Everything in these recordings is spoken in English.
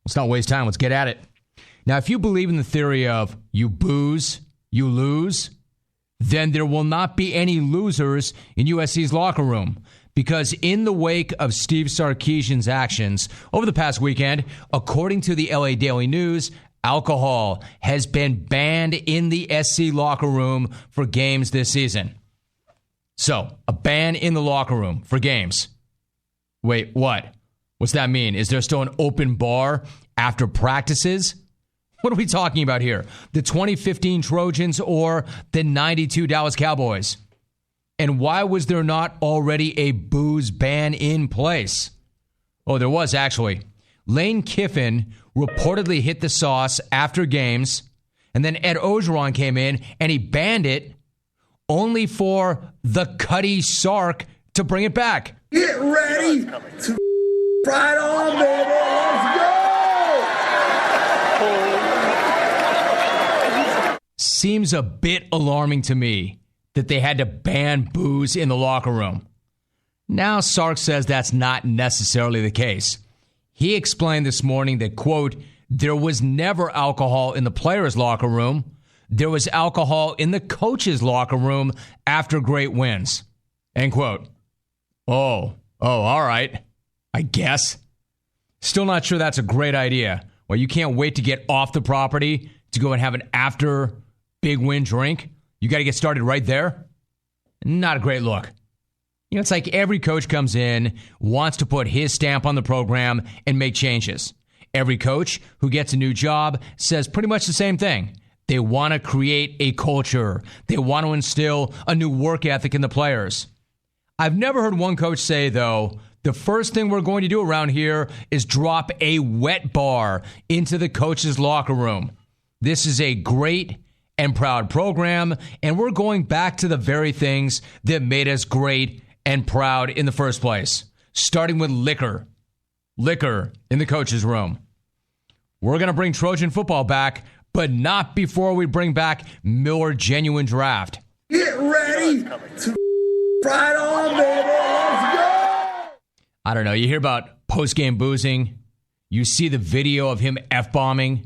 Let's not waste time. Let's get at it. Now, if you believe in the theory of you booze, you lose, then there will not be any losers in USC's locker room. Because in the wake of Steve Sarkisian's actions over the past weekend, according to the LA Daily News, alcohol has been banned in the SC locker room for games this season. So, a ban in the locker room for games. Wait, what? What's that mean? Is there still an open bar after practices? What are we talking about here? The 2015 Trojans or the 92 Dallas Cowboys? And why was there not already a booze ban in place? Oh, there was actually. Lane Kiffin reportedly hit the sauce after games, and then Ed Ogeron came in and he banned it, only for the Cuddy Sark to bring it back. Get ready to ride on, baby. Let's go. Seems a bit alarming to me that they had to ban booze in the locker room. Now Sark says that's not necessarily the case. He explained this morning that, quote, there was never alcohol in the players' locker room. There was alcohol in the coach's locker room after great wins, end quote. Oh, all right, I guess. Still not sure that's a great idea. Well, you can't wait to get off the property to go and have an after big win drink. You got to get started right there. Not a great look. You know, it's like every coach comes in, wants to put his stamp on the program and make changes. Every coach who gets a new job says pretty much the same thing. They want to create a culture. They want to instill a new work ethic in the players. I've never heard one coach say, though, the first thing we're going to do around here is drop a wet bar into the coach's locker room. This is a great and proud program, and we're going back to the very things that made us great and proud in the first place, starting with liquor in the coach's room. We're going to bring Trojan football back, but not before we bring back Miller Genuine Draft. Get ready to ride on, baby. Let's go. I don't know. You hear about post-game boozing. You see the video of him F-bombing.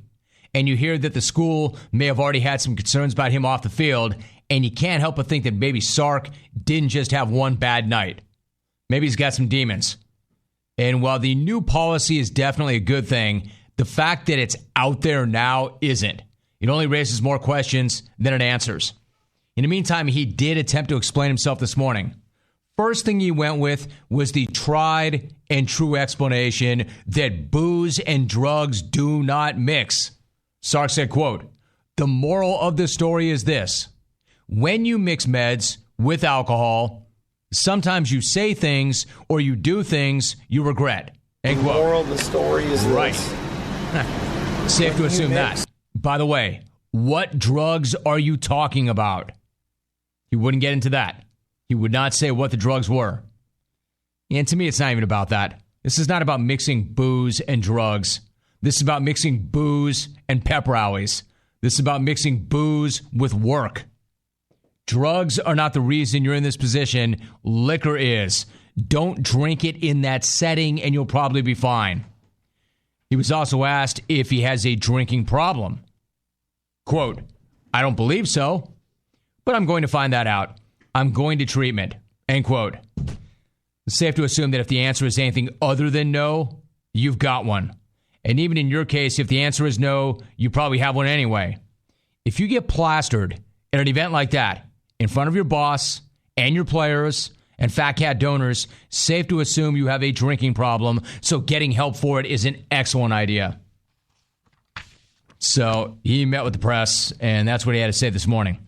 And you hear that the school may have already had some concerns about him off the field, and you can't help but think that maybe Sark didn't just have one bad night. Maybe he's got some demons. And while the new policy is definitely a good thing, the fact that it's out there now isn't. It only raises more questions than it answers. In the meantime, he did attempt to explain himself this morning. First thing he went with was the tried and true explanation that booze and drugs do not mix. Sark said, quote, the moral of the story is this. When you mix meds with alcohol, sometimes you say things or you do things you regret. End quote. The moral of the story is right. This. Safe to assume that. By the way, what drugs are you talking about? He wouldn't get into that. He would not say what the drugs were. And to me, it's not even about that. This is not about mixing booze and drugs. This is about mixing booze and pep rallies. This is about mixing booze with work. Drugs are not the reason you're in this position. Liquor is. Don't drink it in that setting and you'll probably be fine. He was also asked if he has a drinking problem. Quote, I don't believe so, but I'm going to find that out. I'm going to treatment. End quote. It's safe to assume that if the answer is anything other than no, you've got one. And even in your case, if the answer is no, you probably have one anyway. If you get plastered at an event like that in front of your boss and your players and Fat Cat donors, safe to assume you have a drinking problem, so getting help for it is an excellent idea. So he met with the press, and that's what he had to say this morning.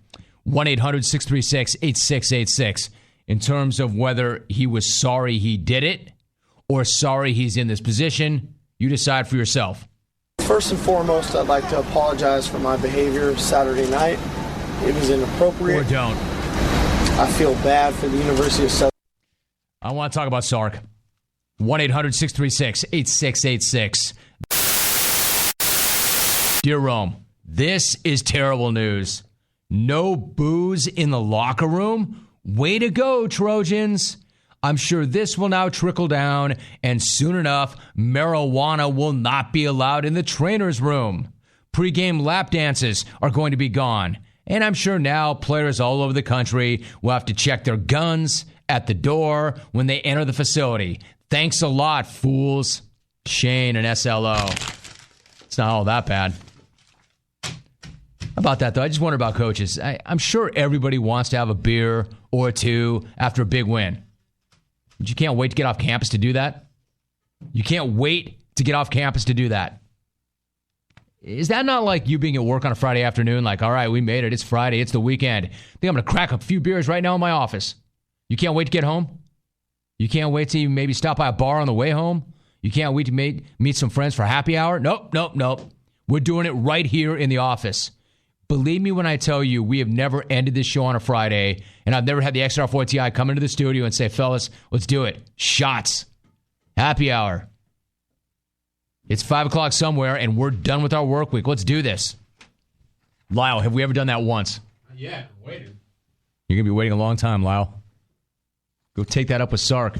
1-800-636-8686. In terms of whether he was sorry he did it or sorry he's in this position, you decide for yourself. First and foremost, I'd like to apologize for my behavior Saturday night. It was inappropriate. Or don't. I feel bad for the University of South. I want to talk about Sark. 1-800-636-8686. Dear Rome, this is terrible news. No booze in the locker room? Way to go, Trojans. I'm sure this will now trickle down, and soon enough, marijuana will not be allowed in the trainer's room. Pre-game lap dances are going to be gone. And I'm sure now players all over the country will have to check their guns at the door when they enter the facility. Thanks a lot, fools. Shane and SLO. It's not all that bad. About that, though, I just wonder about coaches. I'm sure everybody wants to have a beer or two after a big win. But you can't wait to get off campus to do that? You can't wait to get off campus to do that. Is that not like you being at work on a Friday afternoon? Like, all right, we made it. It's Friday. It's the weekend. I think I'm going to crack a few beers right now in my office. You can't wait to get home? You can't wait to maybe stop by a bar on the way home? You can't wait to meet some friends for happy hour? Nope. We're doing it right here in the office. Believe me when I tell you, we have never ended this show on a Friday, and I've never had the XR4TI come into the studio and say, fellas, let's do it. Shots. Happy hour. It's 5 o'clock somewhere, and we're done with our work week. Let's do this. Lyle, have we ever done that once? Yeah, I'm waiting. You're going to be waiting a long time, Lyle. Go take that up with Sark.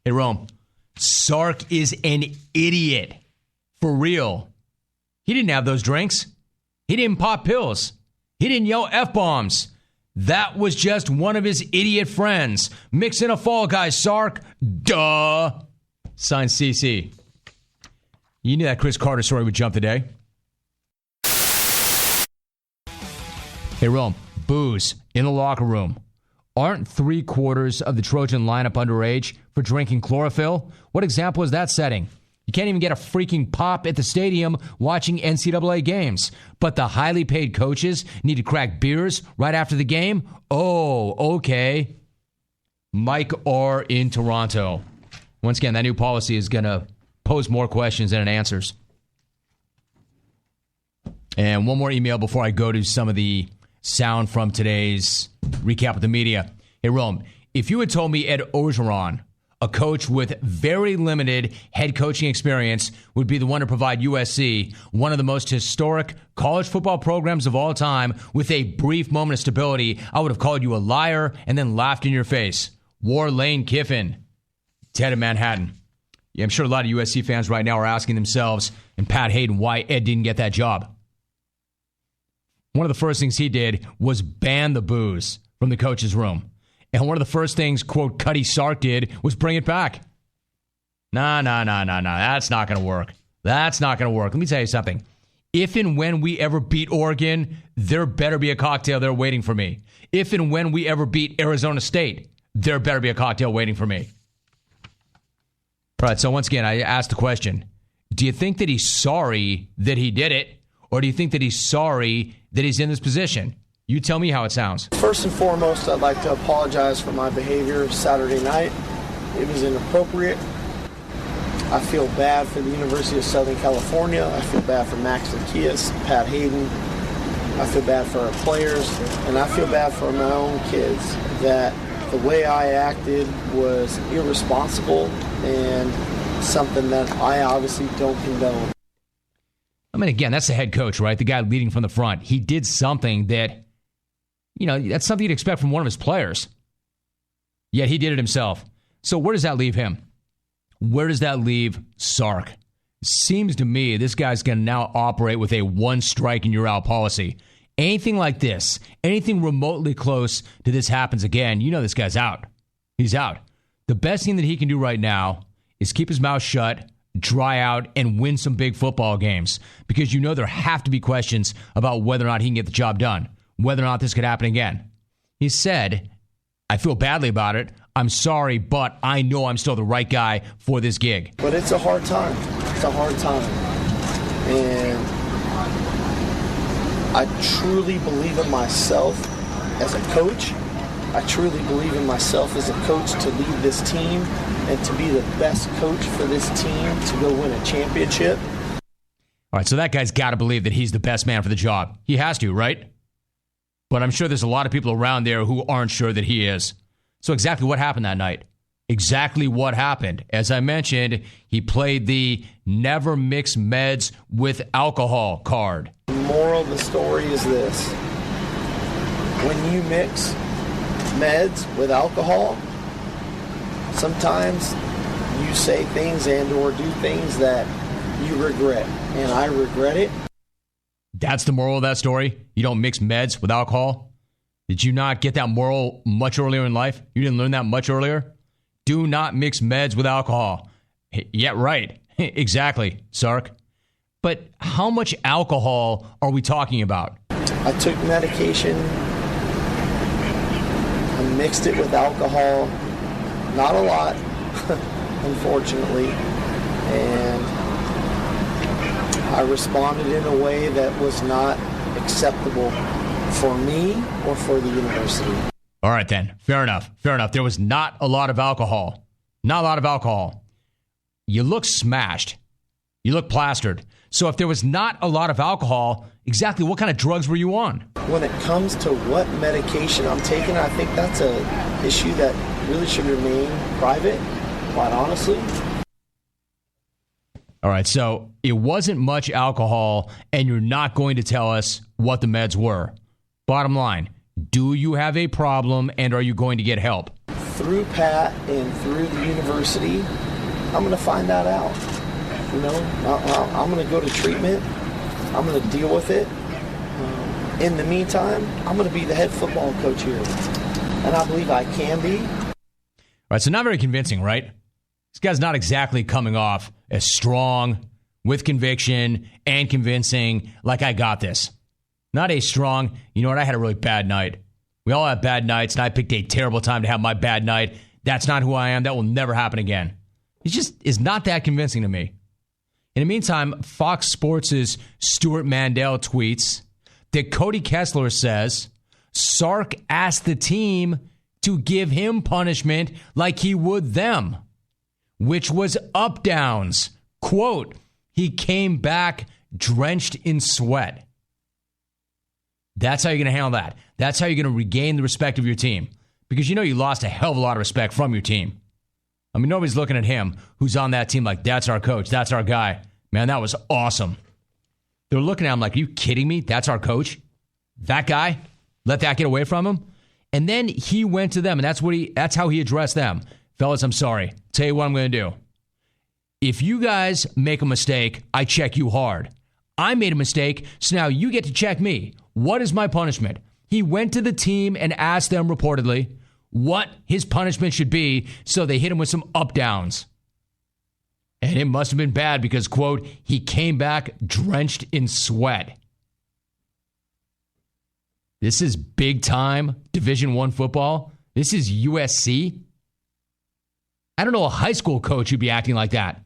Hey, Rome. Sark is an idiot. For real. He didn't have those drinks. He didn't pop pills. He didn't yell F-bombs. That was just one of his idiot friends. Mix in a Fall Guy, Sark. Duh. Signed CC. You knew that Chris Carter story would jump today. Hey, Rome. Booze in the locker room. Aren't 3/4 of the Trojan lineup underage for drinking chlorophyll? What example is that setting? You can't even get a freaking pop at the stadium watching NCAA games. But the highly paid coaches need to crack beers right after the game? Oh, okay. Mike R. in Toronto. Once again, that new policy is going to pose more questions than it answers. And one more email before I go to some of the sound from today's recap of the media. Hey, Rome, if you had told me Ed Orgeron, a coach with very limited head coaching experience, would be the one to provide USC, one of the most historic college football programs of all time, with a brief moment of stability, I would have called you a liar and then laughed in your face. War Lane Kiffin, Ted in Manhattan. Yeah, I'm sure a lot of USC fans right now are asking themselves and Pat Hayden why Ed didn't get that job. One of the first things he did was ban the booze from the coach's room. And one of the first things, quote, Cuddy Sark did was bring it back. Nah. That's not going to work. That's not going to work. Let me tell you something. If and when we ever beat Oregon, there better be a cocktail there waiting for me. If and when we ever beat Arizona State, there better be a cocktail waiting for me. All right, so once again, I asked the question, do you think that he's sorry that he did it, or do you think that he's sorry that he's in this position? You tell me how it sounds. First and foremost, I'd like to apologize for my behavior Saturday night. It was inappropriate. I feel bad for the University of Southern California. I feel bad for Max Lakias, Pat Hayden. I feel bad for our players. And I feel bad for my own kids that the way I acted was irresponsible and something that I obviously don't condone. I mean, again, that's the head coach, right? The guy leading from the front. He did something that, that's something you'd expect from one of his players. Yet he did it himself. So where does that leave him? Where does that leave Sark? Seems to me this guy's going to now operate with a one strike and you're out policy. Anything like this, anything remotely close to this happens again, this guy's out. He's out. The best thing that he can do right now is keep his mouth shut, dry out, and win some big football games. Because there have to be questions about whether or not he can get the job done. Whether or not this could happen again. He said, I feel badly about it. I'm sorry, but I know I'm still the right guy for this gig. But it's a hard time. It's a hard time. And I truly believe in myself as a coach. I truly believe in myself as a coach to lead this team and to be the best coach for this team to go win a championship. All right, so that guy's got to believe that he's the best man for the job. He has to, right? But I'm sure there's a lot of people around there who aren't sure that he is. So exactly what happened that night? Exactly what happened? As I mentioned, he played the never mix meds with alcohol card. The moral of the story is this. When you mix meds with alcohol, sometimes you say things and or do things that you regret, and I regret it. That's the moral of that story? You don't mix meds with alcohol? Did you not get that moral much earlier in life? You didn't learn that much earlier? Do not mix meds with alcohol. Yeah, right. Exactly, Sark. But how much alcohol are we talking about? I took medication. I mixed it with alcohol. Not a lot, unfortunately. And I responded in a way that was not acceptable for me or for the university. All right, then. Fair enough. Fair enough. There was not a lot of alcohol. Not a lot of alcohol. You look smashed. You look plastered. So if there was not a lot of alcohol, exactly what kind of drugs were you on? When it comes to what medication I'm taking, I think that's an issue that really should remain private, quite honestly. All right, so it wasn't much alcohol, and you're not going to tell us what the meds were. Bottom line, do you have a problem, and are you going to get help? Through Pat and through the university, I'm going to find that out. You know, I'm going to go to treatment. I'm going to deal with it. In the meantime, I'm going to be the head football coach here. And I believe I can be. All right, so not very convincing, right? This guy's not exactly coming off as strong, with conviction, and convincing, like I got this. Not a strong, you know what, I had a really bad night. We all have bad nights, and I picked a terrible time to have my bad night. That's not who I am. That will never happen again. He just is not that convincing to me. In the meantime, Fox Sports' Stuart Mandel tweets that Cody Kessler says Sark asked the team to give him punishment like he would them, which was up-downs. Quote, he came back drenched in sweat. That's how you're going to handle that. That's how you're going to regain the respect of your team. Because you know you lost a hell of a lot of respect from your team. I mean, nobody's looking at him who's on that team like, that's our coach, that's our guy. Man, that was awesome. They're looking at him like, are you kidding me? That's our coach? That guy? Let that get away from him? And then he went to them, and that's how he addressed them. Fellas, I'm sorry. Tell you what I'm going to do. If you guys make a mistake, I check you hard. I made a mistake, so now you get to check me. What is my punishment? He went to the team and asked them reportedly what his punishment should be, so they hit him with some up-downs. And it must have been bad because, quote, he came back drenched in sweat. This is big-time Division I football. This is USC. I don't know a high school coach who'd be acting like that.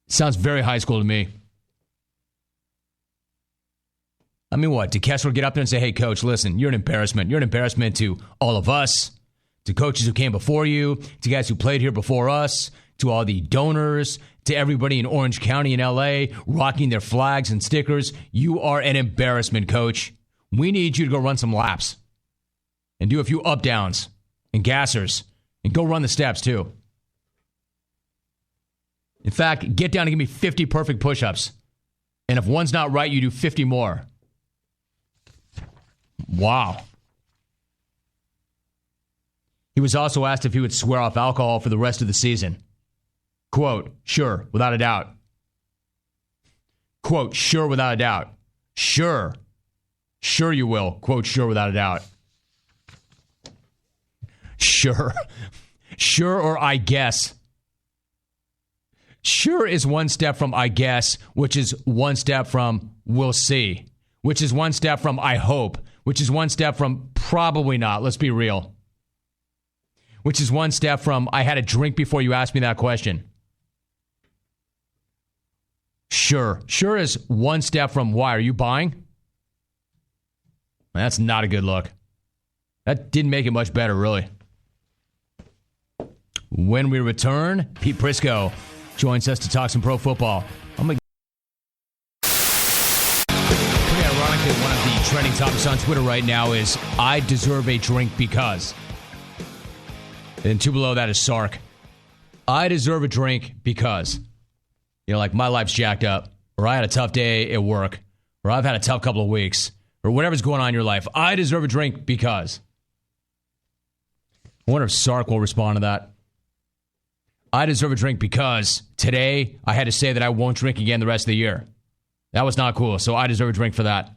Sounds very high school to me. I mean, what? Did Kessler get up there and say, hey, coach, listen, you're an embarrassment. You're an embarrassment to all of us, to coaches who came before you, to guys who played here before us, to all the donors, to everybody in Orange County and L.A. rocking their flags and stickers. You are an embarrassment, coach. We need you to go run some laps and do a few up-downs and gassers and go run the steps, too. In fact, get down and give me 50 perfect push-ups. And if one's not right, you do 50 more. Wow. He was also asked if he would swear off alcohol for the rest of the season. Quote, sure, without a doubt. Quote, sure, without a doubt. Sure. Sure you will. Quote, sure, without a doubt. Sure. Sure or I guess. Sure is one step from I guess, which is one step from we'll see, which is one step from I hope, which is one step from probably not. Let's be real. Which is one step from I had a drink before you asked me that question. Sure. Sure is one step from why. Are you buying? That's not a good look. That didn't make it much better, really. When we return, Pete Prisco joins us to talk some pro football. Pretty ironically, one of the trending topics on Twitter right now is I deserve a drink because. And two below that is Sark. I deserve a drink because. You know, like my life's jacked up, or I had a tough day at work, or I've had a tough couple of weeks, or whatever's going on in your life. I deserve a drink because. I wonder if Sark will respond to that. I deserve a drink because today I had to say that I won't drink again the rest of the year. That was not cool, so I deserve a drink for that.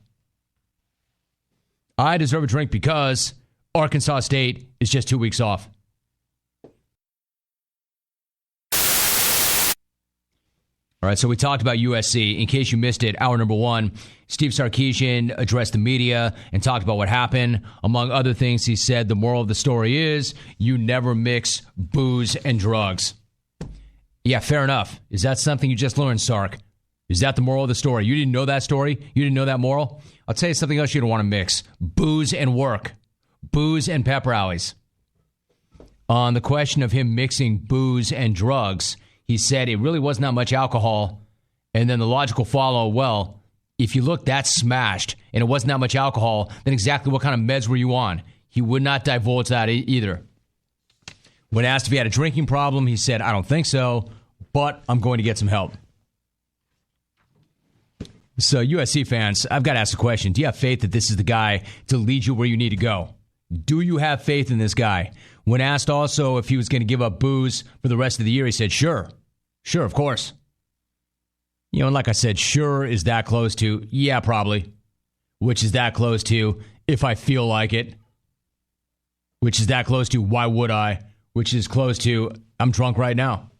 I deserve a drink because Arkansas State is just 2 weeks off. All right, so we talked about USC. In case you missed it, hour number one, Steve Sarkisian addressed the media and talked about what happened. Among other things, he said the moral of the story is you never mix booze and drugs. Yeah, fair enough. Is that something you just learned, Sark? Is that the moral of the story? You didn't know that story? You didn't know that moral? I'll tell you something else you don't want to mix. Booze and work. Booze and pep rallies. On the question of him mixing booze and drugs, he said it really was not much alcohol. And then the logical follow, well, if you look that smashed and it wasn't that much alcohol, then exactly what kind of meds were you on? He would not divulge that either. When asked if he had a drinking problem, he said, I don't think so, but I'm going to get some help. So USC fans, I've got to ask a question. Do you have faith that this is the guy to lead you where you need to go? Do you have faith in this guy? When asked also if he was going to give up booze for the rest of the year, he said, sure. Sure, of course. You know, and like I said, sure is that close to, yeah, probably. Which is that close to, if I feel like it. Which is that close to, why would I? Which is close to, I'm drunk right now.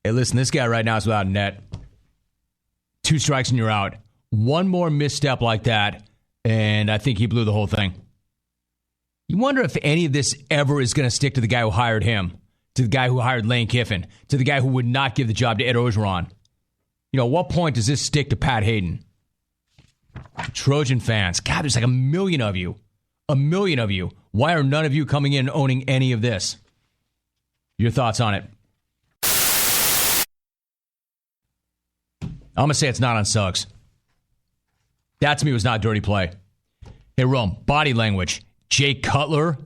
Hey, listen, this guy right now is without a net. 2 strikes and you're out. One more misstep like that, and I think he blew the whole thing. You wonder if any of this ever is going to stick to the guy who hired him, to the guy who hired Lane Kiffin, to the guy who would not give the job to Ed Orgeron. You know, at what point does this stick to Pat Hayden? Trojan fans, God, there's like a million of you. A million of you. Why are none of you coming in and owning any of this? Your thoughts on it? I'm going to say it's not on Suggs. That to me was not dirty play. Hey, Rome, body language. Jay Cutler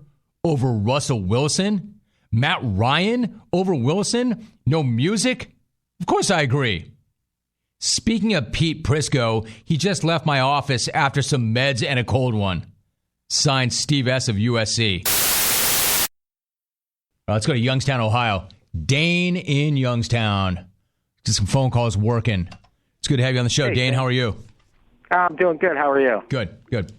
over Russell Wilson? Matt Ryan over Wilson? No music? Of course I agree. Speaking of Pete Prisco, he just left my office after some meds and a cold one. Signed Steve S. of USC. Let's go to Youngstown, Ohio. Dane in Youngstown. Just some phone calls working. It's good to have you on the show. Hey, Dane, how are you? I'm doing good. How are you? Good. Good.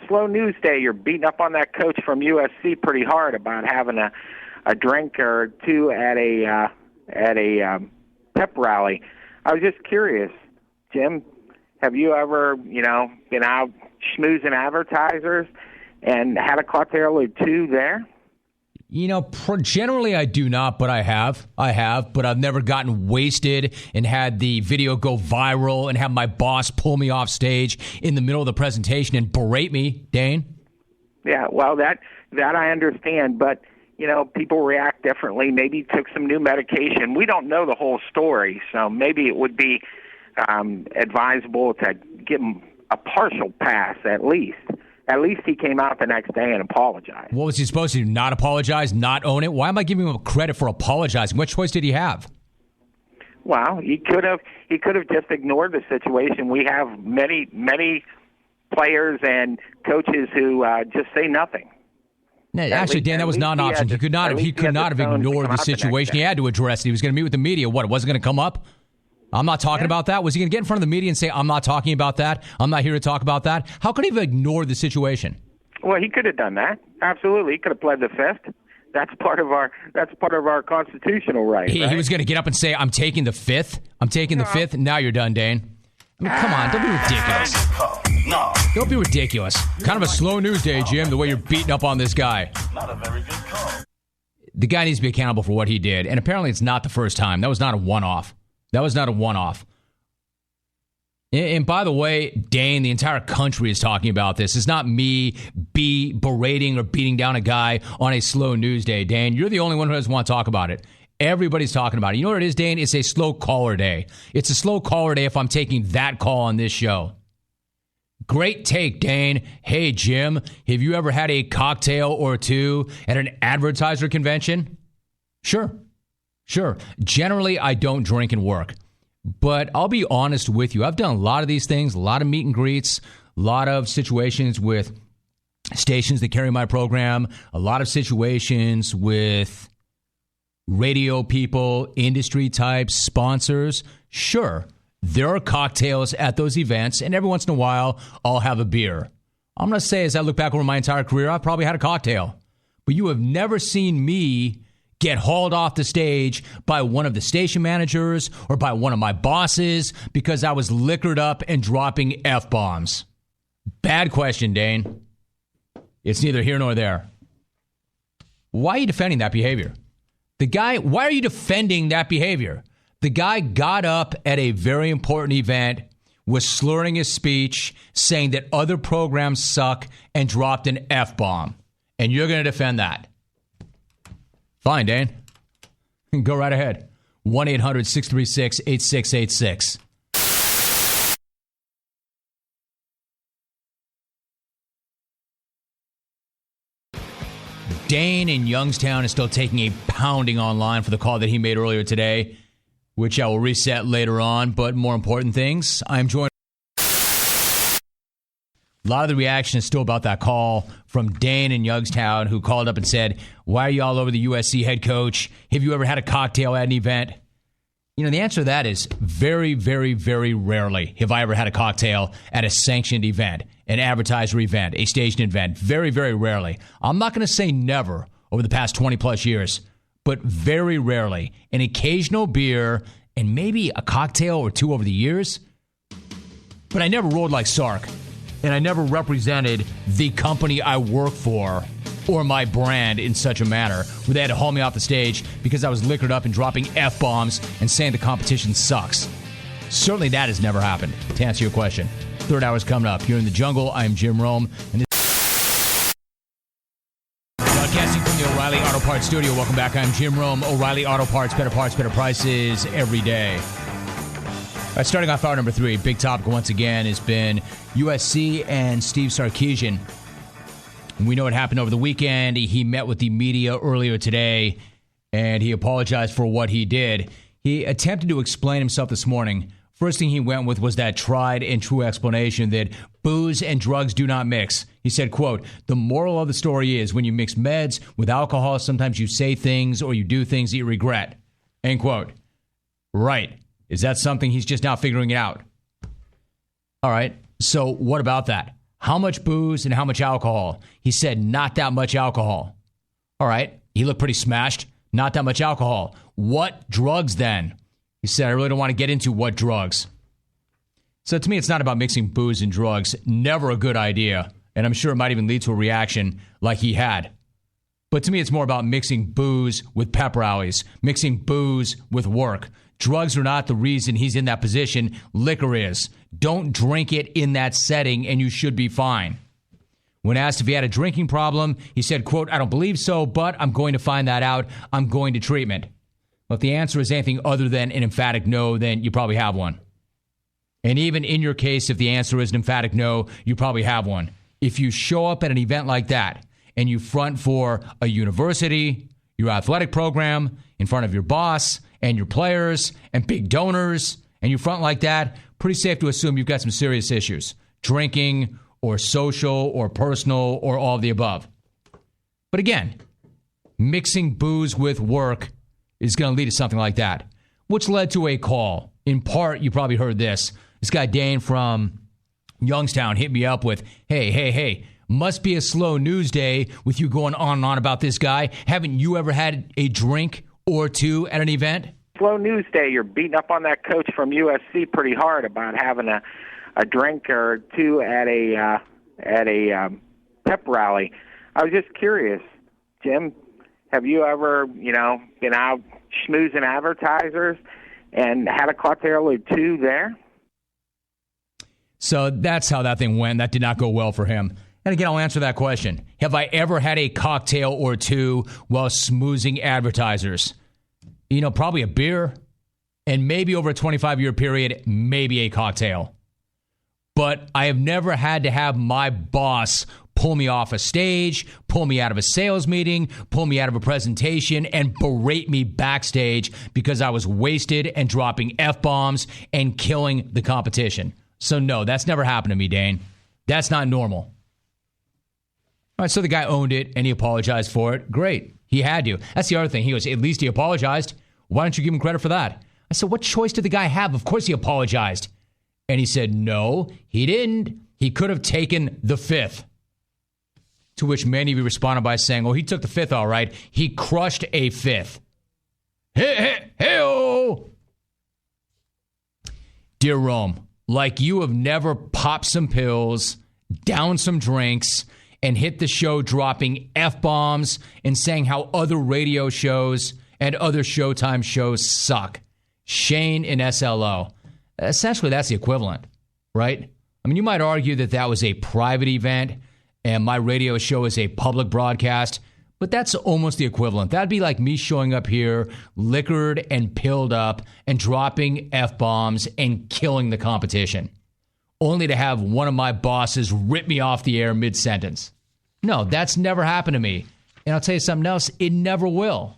Slow news day. You're beating up on that coach from USC pretty hard about having a drink or two at a pep rally. I was just curious, Jim, have you ever, been out schmoozing advertisers and had a cocktail or two there? Generally I do not, but I have, but I've never gotten wasted and had the video go viral and have my boss pull me off stage in the middle of the presentation and berate me, Dane. Yeah, well, that I understand, but, people react differently. Maybe he took some new medication. We don't know the whole story, so maybe it would be advisable to give him a partial pass at least. At least he came out the next day and apologized. What was he supposed to do? Not apologize? Not own it? Why am I giving him credit for apologizing? What choice did he have? Well, he could have just ignored the situation. We have many players and coaches who just say nothing. No, actually, Dan, that was not an option. He could not have ignored the situation. He had to address it. He was going to meet with the media. What, it wasn't going to come up? I'm not talking about that. Was he going to get in front of the media and say, I'm not talking about that? I'm not here to talk about that? How could he have ignored the situation? Well, he could have done that. Absolutely. He could have pled the fifth. That's part of our constitutional right. He was going to get up and say, I'm taking the fifth. I'm taking the fifth. Now you're done, Dane. I mean, come on. Don't be ridiculous. Don't be ridiculous. Kind of a slow news day, Jim, the way you're beating up on this guy. Not a very good call. The guy needs to be accountable for what he did. And apparently it's not the first time. That was not a one-off. And by the way, Dane, the entire country is talking about this. It's not me berating or beating down a guy on a slow news day, Dane. You're the only one who doesn't want to talk about it. Everybody's talking about it. You know what it is, Dane? It's a slow caller day. It's a slow caller day if I'm taking that call on this show. Great take, Dane. Hey, Jim, have you ever had a cocktail or two at an advertiser convention? Sure. Generally, I don't drink and work. But I'll be honest with you. I've done a lot of these things, a lot of meet and greets, a lot of situations with stations that carry my program, a lot of situations with radio people, industry types, sponsors. Sure, there are cocktails at those events, and every once in a while, I'll have a beer. I'm going to say, as I look back over my entire career, I've probably had a cocktail. But you have never seen me get hauled off the stage by one of the station managers or by one of my bosses because I was liquored up and dropping F-bombs. Bad question, Dane. It's neither here nor there. Why are you defending that behavior? Why are you defending that behavior? The guy got up at a very important event, was slurring his speech, saying that other programs suck, and dropped an F-bomb. And you're going to defend that. Fine, Dane. Go right ahead. 1-800-636-8686. Dane in Youngstown is still taking a pounding online for the call that he made earlier today, which I will reset later on. But more important things, I'm joined. A lot of the reaction is still about that call from Dane in Youngstown, who called up and said, why are you all over the USC head coach? Have you ever had a cocktail at an event? You know, the answer to that is very, very, very rarely have I ever had a cocktail at a sanctioned event, an advertiser event, a station event. Very, very rarely. I'm not going to say never over the past 20 plus years, but very rarely. An occasional beer and maybe a cocktail or two over the years. But I never rolled like Sark, and I never represented the company I work for or my brand in such a manner where they had to haul me off the stage because I was liquored up and dropping F-bombs and saying the competition sucks. Certainly that has never happened, to answer your question. Third hour's coming up. You're in the jungle. I'm Jim Rome. And this broadcasting from the O'Reilly Auto Parts studio. Welcome back. I'm Jim Rome. O'Reilly Auto Parts, better prices every day. All right, starting off hour number 3, big topic once again has been USC and Steve Sarkisian. We know what happened over the weekend. He met with the media earlier today, and he apologized for what he did. He attempted to explain himself this morning. First thing he went with was that tried and true explanation that booze and drugs do not mix. He said, quote, the moral of the story is when you mix meds with alcohol, sometimes you say things or you do things that you regret. End quote. Right. Is that something he's just now figuring it out? All right. So what about that? How much booze and how much alcohol? He said not that much alcohol. All right. He looked pretty smashed. Not that much alcohol. What drugs then? He said, I really don't want to get into what drugs. So to me, it's not about mixing booze and drugs. Never a good idea. And I'm sure it might even lead to a reaction like he had. But to me, it's more about mixing booze with pep rallies, mixing booze with work. Drugs are not the reason he's in that position. Liquor is. Don't drink it in that setting, and you should be fine. When asked if he had a drinking problem, he said, quote, I don't believe so, but I'm going to find that out. I'm going to treatment. Well, if the answer is anything other than an emphatic no, then you probably have one. And even in your case, if the answer is an emphatic no, you probably have one. If you show up at an event like that and you front for a university, your athletic program, in front of your boss and your players and big donors, and you front like that, pretty safe to assume you've got some serious issues. Drinking or social or personal or all of the above. But again, mixing booze with work is going to lead to something like that, which led to a call. In part, you probably heard this. This guy, Dane from Youngstown, hit me up with, hey, must be a slow news day with you going on and on about this guy. Haven't you ever had a drink or two at an event? Slow news day. You're beating up on that coach from USC pretty hard about having a drink or two at a pep rally. I was just curious, Jim, have you ever, been out schmoozing advertisers and had a cocktail or two there? So that's how that thing went. That did not go well for him. And again, I'll answer that question. Have I ever had a cocktail or two while schmoozing advertisers? Probably a beer, and maybe over a 25-year period, maybe a cocktail. But I have never had to have my boss pull me off a stage, pull me out of a sales meeting, pull me out of a presentation, and berate me backstage because I was wasted and dropping F-bombs and killing the competition. So no, that's never happened to me, Dane. That's not normal. All right, so the guy owned it, and he apologized for it. Great. He had to. That's the other thing. He goes, at least he apologized. Why don't you give him credit for that? I said, what choice did the guy have? Of course he apologized. And he said, no, he didn't. He could have taken the fifth. To which many of you responded by saying, oh, he took the fifth, all right. He crushed a fifth. Hey-oh! Dear Rome, like you have never popped some pills, downed some drinks, and hit the show dropping F-bombs and saying how other radio shows and other Showtime shows suck. Shane in SLO. Essentially, that's the equivalent, right? I mean, you might argue that that was a private event and my radio show is a public broadcast, but that's almost the equivalent. That'd be like me showing up here, liquored and pilled up, and dropping F-bombs and killing the competition, only to have one of my bosses rip me off the air mid-sentence. No, that's never happened to me. And I'll tell you something else, it never will.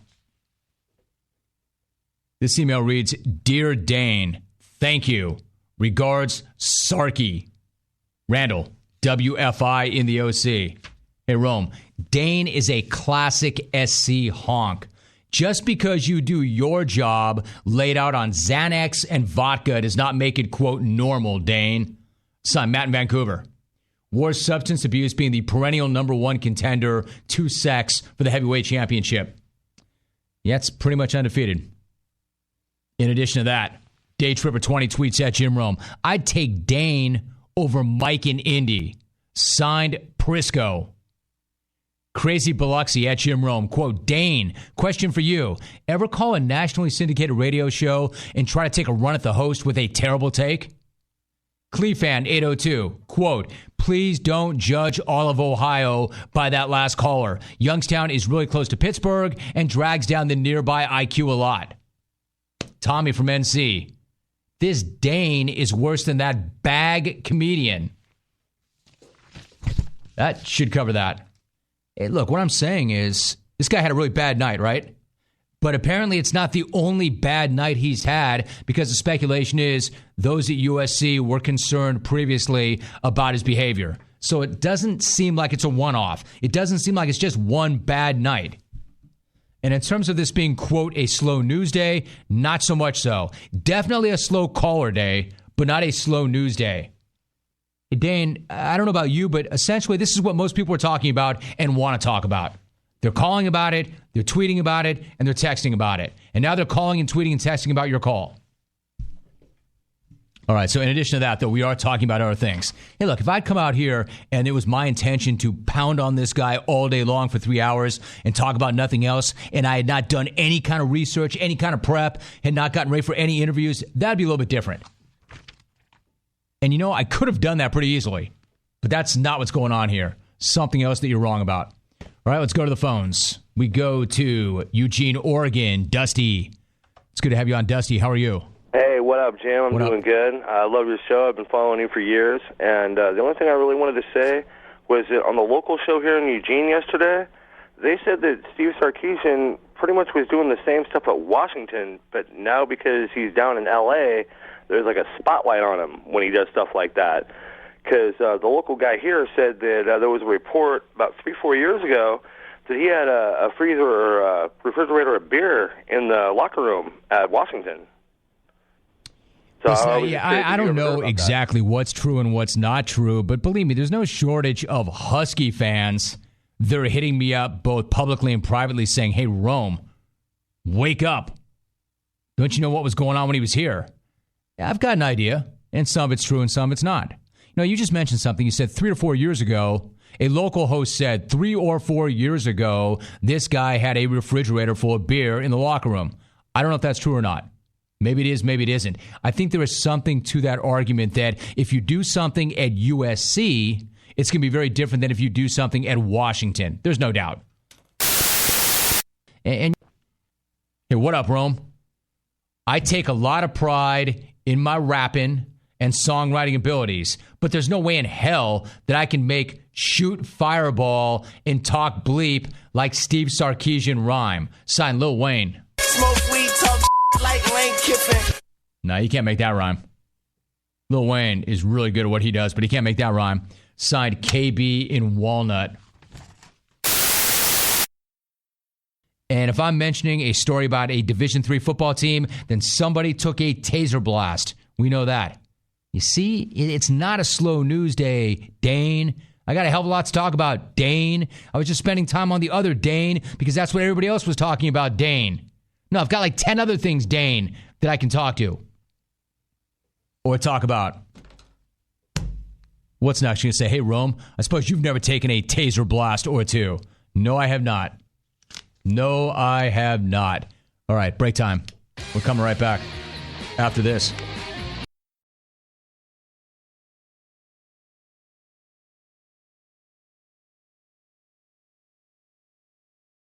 This email reads, Dear Dane, thank you. Regards, Sarky. Randall, WFI in the OC. Hey, Rome, Dane is a classic SC honk. Just because you do your job laid out on Xanax and vodka does not make it, quote, normal, Dane. Son, Matt in Vancouver. War substance abuse being the perennial number one contender to sex for the heavyweight championship. Yeah, it's pretty much undefeated. In addition to that, Day Tripper 20 tweets at Jim Rome. I'd take Dane over Mike in Indy. Signed, Prisco. Crazy Biloxi at Jim Rome. Quote, Dane, question for you. Ever call a nationally syndicated radio show and try to take a run at the host with a terrible take? Clefan 802, quote, please don't judge all of Ohio by that last caller. Youngstown is really close to Pittsburgh and drags down the nearby IQ a lot. Tommy from NC, this Dane is worse than that bag comedian. That should cover that. Hey, look, what I'm saying is this guy had a really bad night, right? But apparently it's not the only bad night he's had, because the speculation is those at USC were concerned previously about his behavior. So it doesn't seem like it's a one-off. It doesn't seem like it's just one bad night. And in terms of this being, quote, a slow news day, not so much so. Definitely a slow caller day, but not a slow news day. Hey, Dane, I don't know about you, but essentially this is what most people are talking about and want to talk about. They're calling about it, they're tweeting about it, and they're texting about it. And now they're calling and tweeting and texting about your call. All right, so in addition to that, though, we are talking about other things. Hey, look, if I'd come out here and it was my intention to pound on this guy all day long for 3 hours and talk about nothing else, and I had not done any kind of research, any kind of prep, had not gotten ready for any interviews, that'd be a little bit different. And, you know, I could have done that pretty easily, but that's not what's going on here. Something else that you're wrong about. All right, let's go to the phones. We go to Eugene, Oregon. Dusty. It's good to have you on, Dusty. How are you? Hey, what up, Jim? I'm doing good. I love your show. I've been following you for years. And the only thing I really wanted to say was that on the local show here in Eugene yesterday, they said that Steve Sarkisian pretty much was doing the same stuff at Washington, but now because he's down in L.A., there's like a spotlight on him when he does stuff like that. Because the local guy here said that there was a report about 3-4 years ago that he had a freezer or a refrigerator of beer in the locker room at Washington. So I don't know exactly what's true and what's not true, but believe me, there's no shortage of Husky fans that are hitting me up both publicly and privately saying, hey, Rome, wake up. Don't you know what was going on when he was here? Yeah, I've got an idea, and some of it's true and some of it's not. No, you just mentioned something. You said 3 or 4 years ago, a local host said 3 or 4 years ago, this guy had a refrigerator full of beer in the locker room. I don't know if that's true or not. Maybe it is, maybe it isn't. I think there is something to that argument that if you do something at USC, it's going to be very different than if you do something at Washington. There's no doubt. And hey, what up, Rome? I take a lot of pride in my rapping and songwriting abilities, but there's no way in hell that I can make shoot fireball and talk bleep like Steve Sarkisian rhyme. Signed, Lil Wayne. Smoke weed, talk like Lane Kiffin. No, you can't make that rhyme. Lil Wayne is really good at what he does, but he can't make that rhyme. Signed, KB in Walnut. And if I'm mentioning a story about a Division III football team, then somebody took a taser blast. We know that. You see, it's not a slow news day, Dane. I got a hell of a lot to talk about, Dane. I was just spending time on the other Dane because that's what everybody else was talking about, Dane. No, I've got like 10 other things, Dane, that I can talk to. Or talk about. What's next? You're going to say, hey, Rome, I suppose you've never taken a taser blast or two. No, I have not. No, I have not. All right, break time. We're coming right back after this.